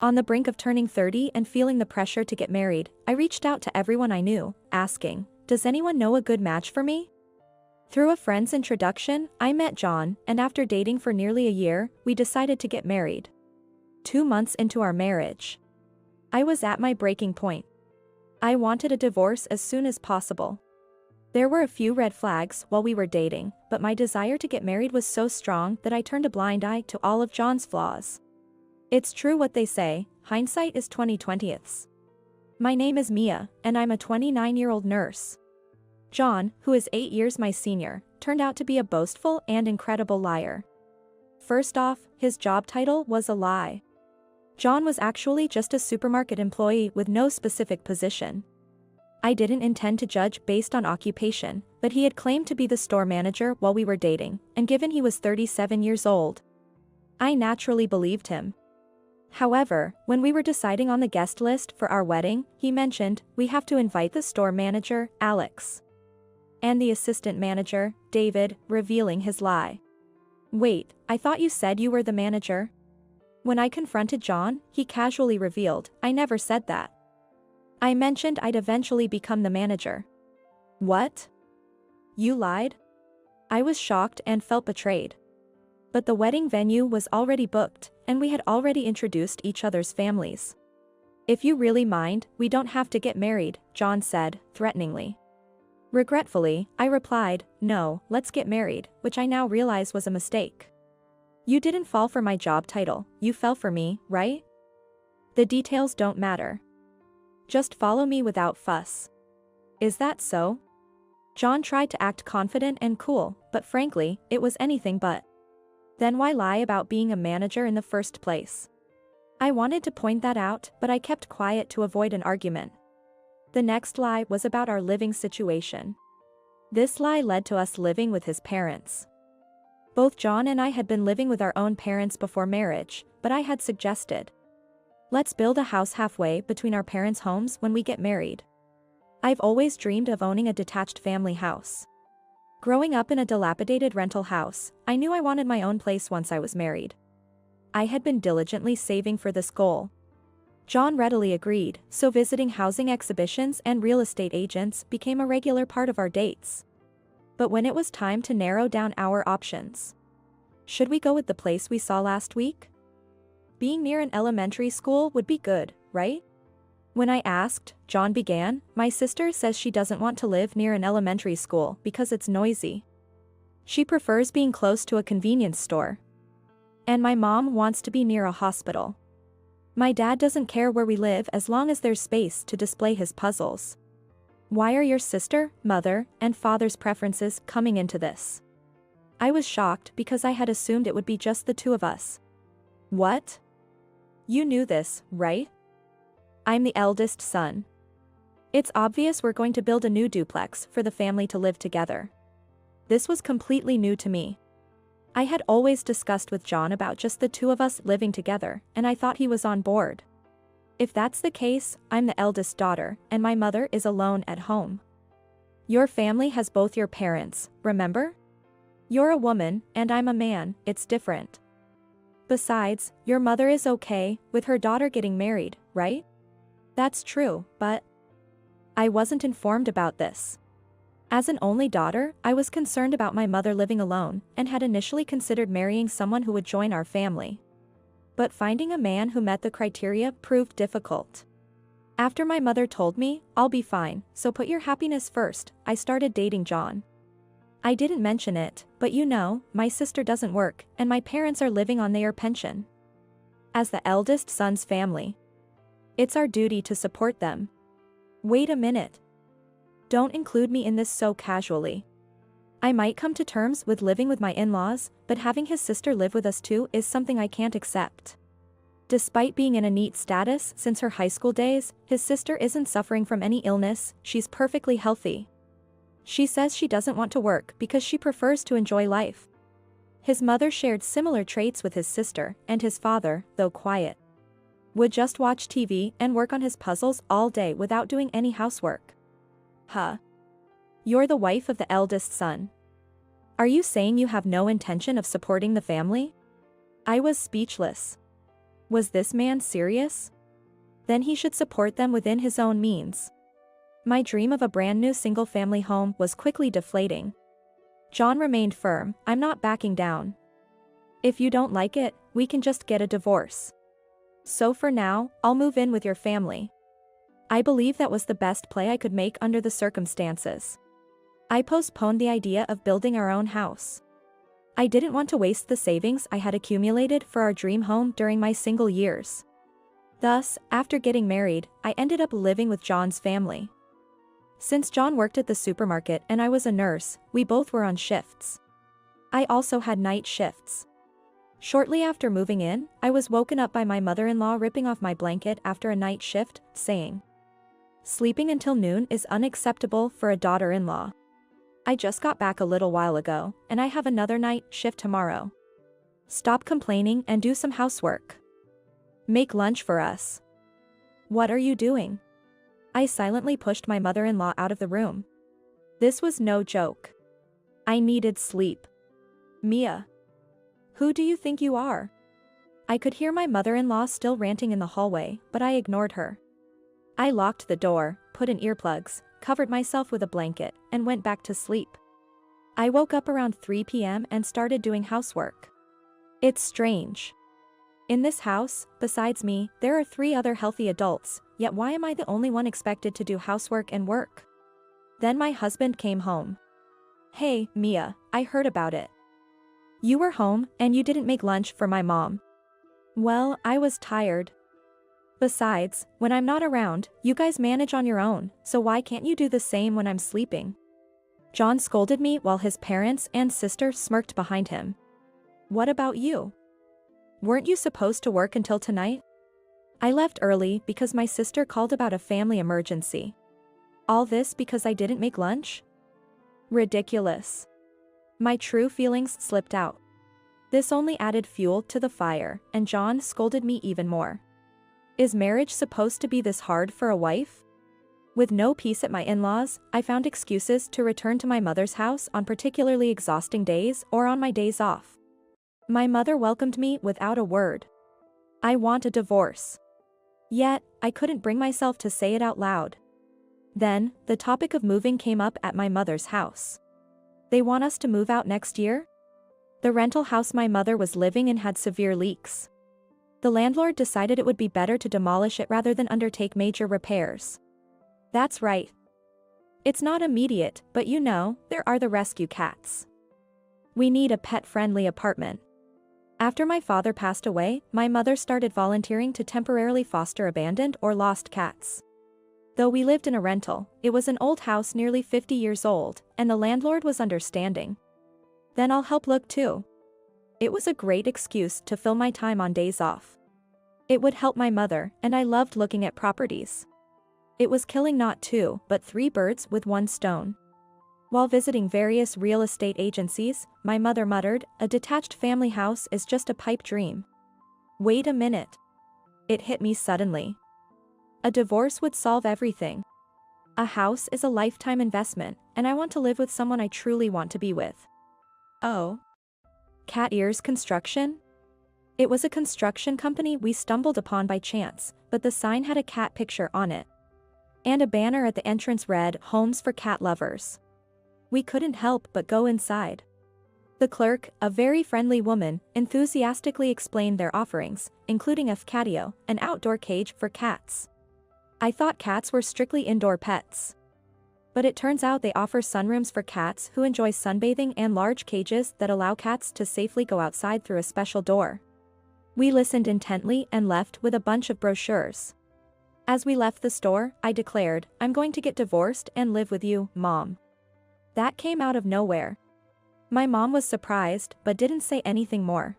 On the brink of turning 30 and feeling the pressure to get married, I reached out to everyone I knew, asking, "Does anyone know a good match for me?" Through a friend's introduction, I met John, and after dating for nearly a year, we decided to get married. 2 months into our marriage, I was at my breaking point. I wanted a divorce as soon as possible. There were a few red flags while we were dating, but my desire to get married was so strong that I turned a blind eye to all of John's flaws. It's true what they say, hindsight is 20/20ths. My name is Mia, and I'm a 29-year-old nurse. John, who is 8 years my senior, turned out to be a boastful and incredible liar. First off, his job title was a lie. John was actually just a supermarket employee with no specific position. I didn't intend to judge based on occupation, but he had claimed to be the store manager while we were dating, and given he was 37 years old, I naturally believed him. However, when we were deciding on the guest list for our wedding, he mentioned, "We have to invite the store manager, Alex, and the assistant manager, David," revealing his lie. "Wait, I thought you said you were the manager?" When I confronted John, he casually revealed, "I never said that. I mentioned I'd eventually become the manager." What? You lied? I was shocked and felt betrayed. But the wedding venue was already booked, and we had already introduced each other's families. "If you really mind, we don't have to get married," John said, threateningly. Regretfully, I replied, "No, let's get married," which I now realize was a mistake. "You didn't fall for my job title, you fell for me, right? The details don't matter. Just follow me without fuss." Is that so? John tried to act confident and cool, but frankly, it was anything but. Then why lie about being a manager in the first place? I wanted to point that out, but I kept quiet to avoid an argument. The next lie was about our living situation. This lie led to us living with his parents. Both John and I had been living with our own parents before marriage, but I had suggested, "Let's build a house halfway between our parents' homes when we get married." I've always dreamed of owning a detached family house. Growing up in a dilapidated rental house, I knew I wanted my own place once I was married. I had been diligently saving for this goal. John readily agreed, so visiting housing exhibitions and real estate agents became a regular part of our dates. But when it was time to narrow down our options, should we go with the place we saw last week? Being near an elementary school would be good, right? When I asked, John began, "My sister says she doesn't want to live near an elementary school because it's noisy. She prefers being close to a convenience store. And my mom wants to be near a hospital. My dad doesn't care where we live as long as there's space to display his puzzles. Why are your sister, mother, and father's preferences coming into this?" I was shocked because I had assumed it would be just the two of us. "What? You knew this, right? I'm the eldest son. It's obvious we're going to build a new duplex for the family to live together." This was completely new to me. I had always discussed with John about just the two of us living together, and I thought he was on board. If that's the case, I'm the eldest daughter, and my mother is alone at home. Your family has both your parents, remember? You're a woman, and I'm a man, it's different. Besides, your mother is okay with her daughter getting married, right? That's true, but I wasn't informed about this. As an only daughter, I was concerned about my mother living alone, and had initially considered marrying someone who would join our family. But finding a man who met the criteria proved difficult. After my mother told me, "I'll be fine, so put your happiness first," I started dating John. I didn't mention it, but you know, my sister doesn't work, and my parents are living on their pension. As the eldest son's family, it's our duty to support them. Wait a minute. Don't include me in this so casually. I might come to terms with living with my in-laws, but having his sister live with us too is something I can't accept. Despite being in a neat status since her high school days, his sister isn't suffering from any illness, she's perfectly healthy. She says she doesn't want to work because she prefers to enjoy life. His mother shared similar traits with his sister, and his father, though quiet, would just watch TV and work on his puzzles all day without doing any housework. Huh? You're the wife of the eldest son. Are you saying you have no intention of supporting the family? I was speechless. Was this man serious? Then he should support them within his own means. My dream of a brand new single-family home was quickly deflating. John remained firm, "I'm not backing down. If you don't like it, we can just get a divorce. So for now, I'll move in with your family." I believe that was the best play I could make under the circumstances. I postponed the idea of building our own house. I didn't want to waste the savings I had accumulated for our dream home during my single years. Thus, after getting married, I ended up living with John's family. Since John worked at the supermarket and I was a nurse, we both were on shifts. I also had night shifts. Shortly after moving in, I was woken up by my mother-in-law ripping off my blanket after a night shift, saying, "Sleeping until noon is unacceptable for a daughter-in-law. I just got back a little while ago, and I have another night shift tomorrow. Stop complaining and do some housework. Make lunch for us." "What are you doing?" I silently pushed my mother-in-law out of the room. This was no joke. I needed sleep. "Mia. Who do you think you are?" I could hear my mother-in-law still ranting in the hallway, but I ignored her. I locked the door, put in earplugs, covered myself with a blanket, and went back to sleep. I woke up around 3 p.m. and started doing housework. It's strange. In this house, besides me, there are 3 other healthy adults, yet why am I the only one expected to do housework and work? Then my husband came home. "Hey, Mia, I heard about it. You were home, and you didn't make lunch for my mom." "Well, I was tired. Besides, when I'm not around, you guys manage on your own, so why can't you do the same when I'm sleeping?" John scolded me while his parents and sister smirked behind him. "What about you? Weren't you supposed to work until tonight?" I left early because my sister called about a family emergency. All this because I didn't make lunch? Ridiculous. My true feelings slipped out. This only added fuel to the fire, and John scolded me even more. Is marriage supposed to be this hard for a wife? With no peace at my in-laws, I found excuses to return to my mother's house on particularly exhausting days or on my days off. My mother welcomed me without a word. "I want a divorce." Yet, I couldn't bring myself to say it out loud. Then, the topic of moving came up at my mother's house. They want us to move out next year? The rental house my mother was living in had severe leaks. The landlord decided it would be better to demolish it rather than undertake major repairs. That's right. It's not immediate, but you know, there are the rescue cats. We need a pet-friendly apartment. After my father passed away, my mother started volunteering to temporarily foster abandoned or lost cats. Though we lived in a rental, it was an old house nearly 50 years old, and the landlord was understanding. "Then I'll help look too." It was a great excuse to fill my time on days off. It would help my mother, and I loved looking at properties. It was killing not 2, but 3 birds with 1 stone. While visiting various real estate agencies, my mother muttered, "A detached family house is just a pipe dream." Wait a minute. It hit me suddenly. A divorce would solve everything. A house is a lifetime investment, and I want to live with someone I truly want to be with. Oh. Cat Ears Construction? It was a construction company we stumbled upon by chance, but the sign had a cat picture on it. And a banner at the entrance read, "Homes for Cat Lovers." We couldn't help but go inside. The clerk, a very friendly woman, enthusiastically explained their offerings, including a catio, an outdoor cage for cats. I thought cats were strictly indoor pets. But it turns out they offer sunrooms for cats who enjoy sunbathing and large cages that allow cats to safely go outside through a special door. We listened intently and left with a bunch of brochures. As we left the store, I declared, "I'm going to get divorced and live with you, Mom." That came out of nowhere. My mom was surprised but didn't say anything more.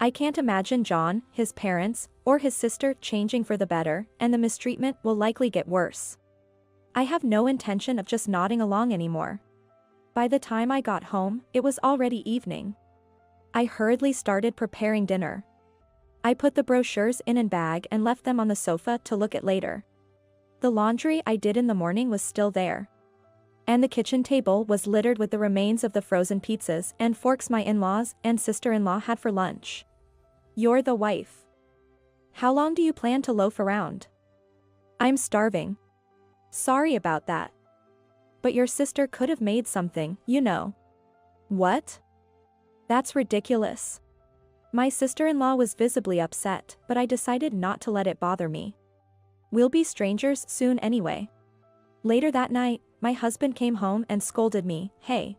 I can't imagine John, his parents, or his sister changing for the better, and the mistreatment will likely get worse. I have no intention of just nodding along anymore. By the time I got home, it was already evening. I hurriedly started preparing dinner. I put the brochures in a bag and left them on the sofa to look at later. The laundry I did in the morning was still there. And the kitchen table was littered with the remains of the frozen pizzas and forks my in-laws and sister-in-law had for lunch. "You're the wife. How long do you plan to loaf around? I'm starving. Sorry about that. But your sister could have made something, you know. What? That's ridiculous. My sister-in-law was visibly upset, but I decided not to let it bother me. We'll be strangers soon anyway. Later that night, my husband came home and scolded me, "Hey.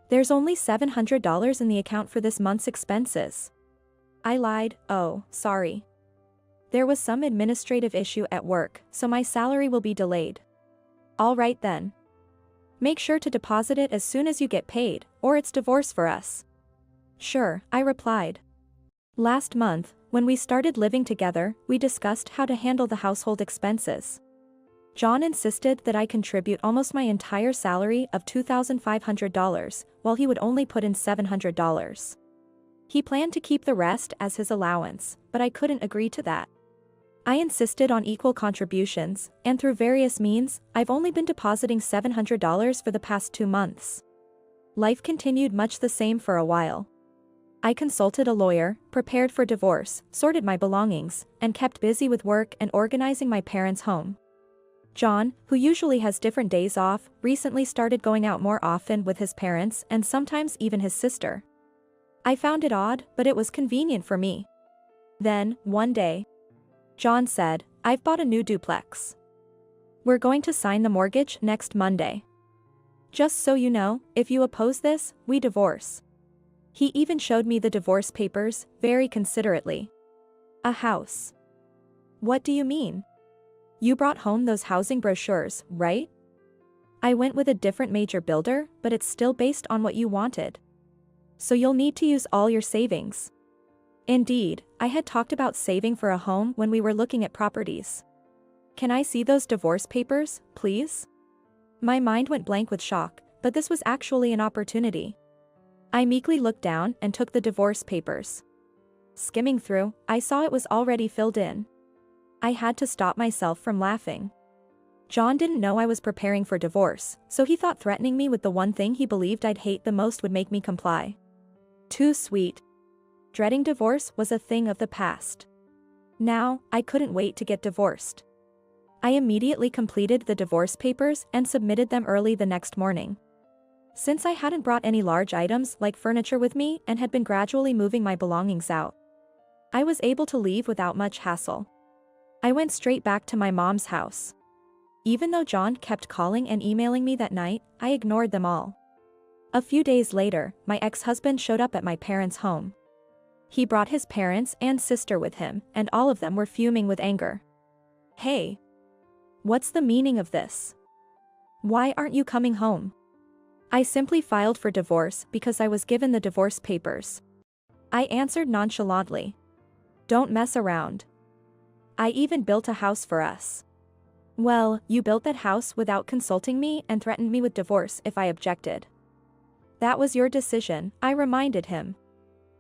There's only $700 in the account for this month's expenses." I lied, "Oh, sorry. There was some administrative issue at work, so my salary will be delayed." "All right then. Make sure to deposit it as soon as you get paid, or it's divorce for us." "Sure," I replied. Last month, when we started living together, we discussed how to handle the household expenses. John insisted that I contribute almost my entire salary of $2,500, while he would only put in $700. He planned to keep the rest as his allowance, but I couldn't agree to that. I insisted on equal contributions, and through various means, I've only been depositing $700 for the past 2 months. Life continued much the same for a while. I consulted a lawyer, prepared for divorce, sorted my belongings, and kept busy with work and organizing my parents' home. John, who usually has different days off, recently started going out more often with his parents and sometimes even his sister. I found it odd, but it was convenient for me. Then, one day, John said, "I've bought a new duplex. We're going to sign the mortgage next Monday. Just so you know, if you oppose this, we divorce." He even showed me the divorce papers, very considerately. A house. What do you mean? You brought home those housing brochures, right? I went with a different major builder, but it's still based on what you wanted. So you'll need to use all your savings. Indeed, I had talked about saving for a home when we were looking at properties. Can I see those divorce papers, please? My mind went blank with shock, but this was actually an opportunity. I meekly looked down and took the divorce papers. Skimming through, I saw it was already filled in. I had to stop myself from laughing. John didn't know I was preparing for divorce, so he thought threatening me with the one thing he believed I'd hate the most would make me comply. Too sweet. Dreading divorce was a thing of the past. Now, I couldn't wait to get divorced. I immediately completed the divorce papers and submitted them early the next morning. Since I hadn't brought any large items like furniture with me and had been gradually moving my belongings out, I was able to leave without much hassle. I went straight back to my mom's house. Even though John kept calling and emailing me that night, I ignored them all. A few days later, my ex-husband showed up at my parents' home. He brought his parents and sister with him, and all of them were fuming with anger. "Hey. What's the meaning of this? Why aren't you coming home?" I simply filed for divorce because I was given the divorce papers. I answered nonchalantly. "Don't mess around. I even built a house for us." "Well, you built that house without consulting me and threatened me with divorce if I objected." "That was your decision," I reminded him.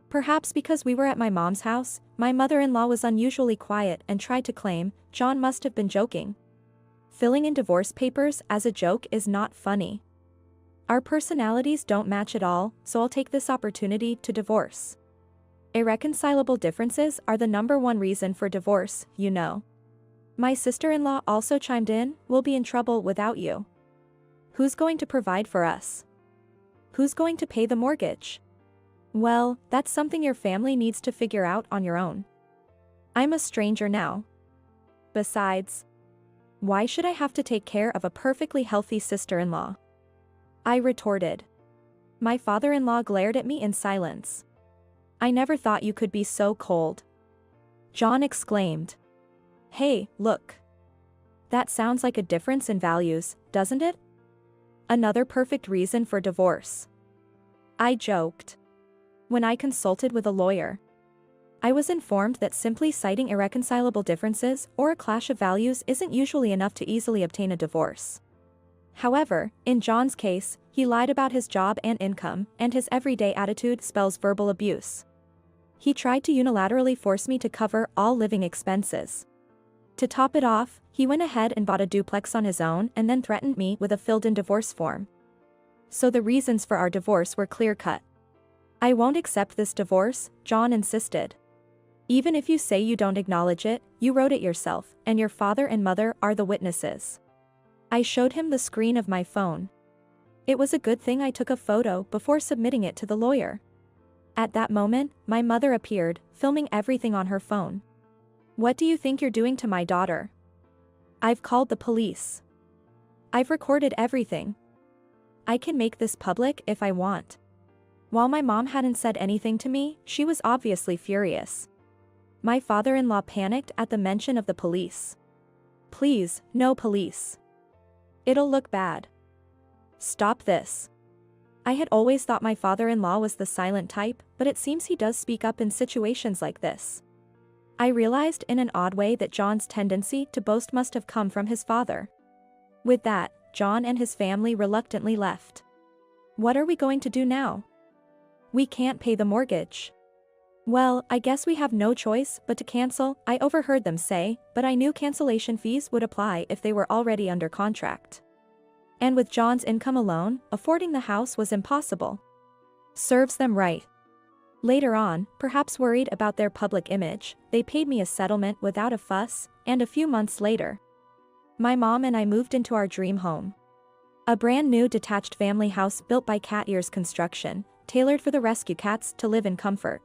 Perhaps because we were at my mom's house, my mother-in-law was unusually quiet and tried to claim John must have been joking. Filling in divorce papers as a joke is not funny. Our personalities don't match at all, so I'll take this opportunity to divorce. Irreconcilable differences are the #1 reason for divorce, you know. My sister-in-law also chimed in, "We'll be in trouble without you. Who's going to provide for us? Who's going to pay the mortgage?" "Well, that's something your family needs to figure out on your own. I'm a stranger now. Besides, why should I have to take care of a perfectly healthy sister-in-law?" I retorted. My father-in-law glared at me in silence. "I never thought you could be so cold." John exclaimed. "Hey, look. That sounds like a difference in values, doesn't it? Another perfect reason for divorce." I joked. When I consulted with a lawyer, I was informed that simply citing irreconcilable differences or a clash of values isn't usually enough to easily obtain a divorce. However, in John's case, he lied about his job and income, and his everyday attitude spells verbal abuse. He tried to unilaterally force me to cover all living expenses. To top it off, he went ahead and bought a duplex on his own and then threatened me with a filled-in divorce form. So the reasons for our divorce were clear-cut. "I won't accept this divorce," John insisted. Even if you say you don't acknowledge it, you wrote it yourself, and your father and mother are the witnesses. I showed him the screen of my phone. It was a good thing I took a photo before submitting it to the lawyer. At that moment, my mother appeared, filming everything on her phone. What do you think you're doing to my daughter? I've called the police. I've recorded everything. I can make this public if I want. While my mom hadn't said anything to me, she was obviously furious. My father-in-law panicked at the mention of the police. Please, no police. It'll look bad. Stop this. I had always thought my father-in-law was the silent type, but it seems he does speak up in situations like this. I realized in an odd way that John's tendency to boast must have come from his father. With that, John and his family reluctantly left. What are we going to do now? We can't pay the mortgage. Well, I guess we have no choice but to cancel, I overheard them say, but I knew cancellation fees would apply if they were already under contract. And with John's income alone, affording the house was impossible. Serves them right. Later on, perhaps worried about their public image, they paid me a settlement without a fuss, and a few months later, my mom and I moved into our dream home. A brand new detached family house built by Cat Ears Construction, tailored for the rescue cats to live in comfort.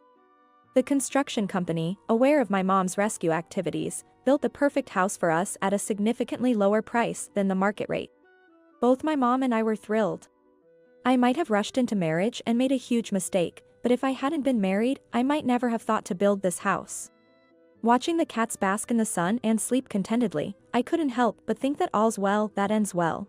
The construction company, aware of my mom's rescue activities, built the perfect house for us at a significantly lower price than the market rate. Both my mom and I were thrilled. I might have rushed into marriage and made a huge mistake, but if I hadn't been married, I might never have thought to build this house. Watching the cats bask in the sun and sleep contentedly, I couldn't help but think that all's well that ends well.